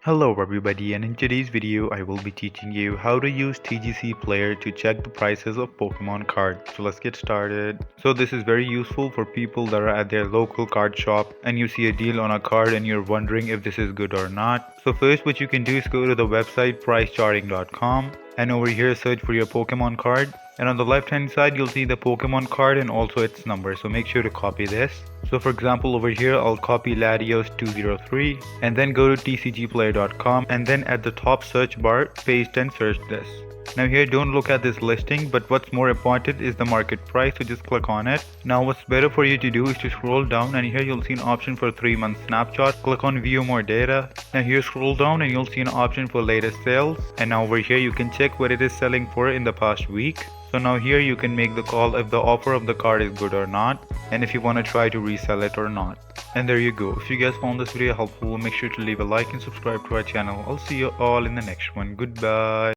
Hello everybody, and in today's video I will be teaching you how to use TCGPlayer to check the prices of Pokemon cards. So let's get started. So this is very useful for people that are at their local card shop and you see a deal on a card and you're wondering if this is good or not. So first what you can do is go to the website pricecharting.com and over here search for your Pokemon card. And on the left hand side you'll see the Pokemon card and also its number, so make sure to copy this. So for example over here I'll copy Latios203 and then go to tcgplayer.com and then at the top search bar paste and search this. Now here don't look at this listing, but what's more important is the market price, so just click on it. Now what's better for you to do is to scroll down and here you'll see an option for 3-month snapshot. Click on view more data. Now here scroll down and you'll see an option for latest sales, and now over here you can check what it is selling for in the past week. So now here you can make the call if the offer of the card is good or not, and if you want to try to resell it or not. And there you go. If you guys found this video helpful, make sure to leave a like and subscribe to our channel. I'll see you all in the next one. Goodbye.